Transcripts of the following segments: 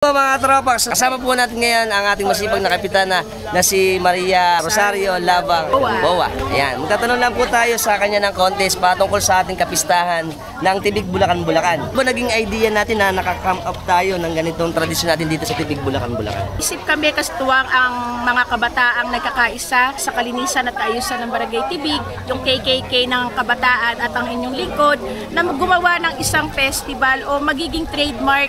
Mga tropa, kasama po natin ngayon ang ating masipag na kapitana na si Maria Rosario Labang Boa. Ayan, magtatanong lang po tayo sa kanya ng contest patungkol sa ating kapistahan ng Tibig Bulacan. Ano naging idea natin na nakakam up tayo ng ganitong tradisyon natin dito sa Tibig Bulacan? Isip kami kastuwang ang mga kabataang nagkakaisa sa kalinisan at ayusan ng Barangay Tibig, yung KKK ng kabataan at ang inyong lingkod na gumawa ng isang festival o magiging trademark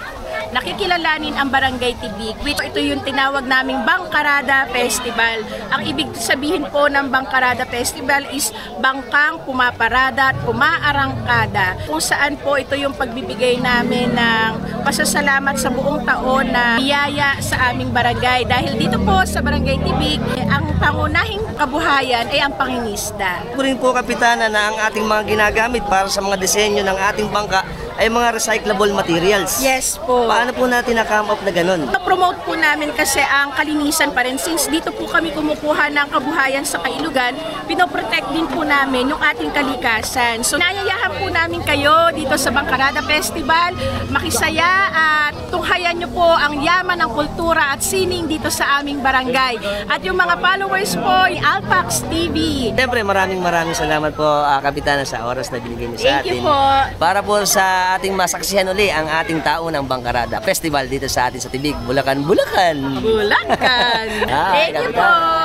nakikilalanin ang Barangay Tibig. Ito yung tinawag naming Bangkarada Festival. Ang ibig sabihin po ng Bangkarada Festival is bangkang pumaparada at pumaarangkada. Kung saan po ito yung pagbibigay namin ng pasasalamat sa buong taon na biyaya sa aming barangay. Dahil dito po sa Barangay Tibig, ang pangunahing kabuhayan ay ang pangingisda. Rin po kapitana na ang ating mga ginagamit para sa mga disenyo ng ating bangka ay mga recyclable materials. Yes po. Paano po natin na-come up na ganun? Na-promote po namin kasi ang kalinisan pa rin. Since dito po kami kumukuha ng kabuhayan sa Kailugan, pinoprotect din po namin yung ating kalikasan. So nayayahan po namin kayo dito sa Bangkarada Festival, makisaya at tunghayan nyo po ang yaman ng kultura at sining dito sa aming barangay. At yung mga followers po, yung Alpax TV. Siyempre maraming salamat po kapitana sa oras na binigay niyo sa atin. Thank you po. Para po sa ating masaksihan uli ang ating taon ng Bangkarada Festival dito sa atin sa Tibig, Bulacan. Bulacan! Thank you po!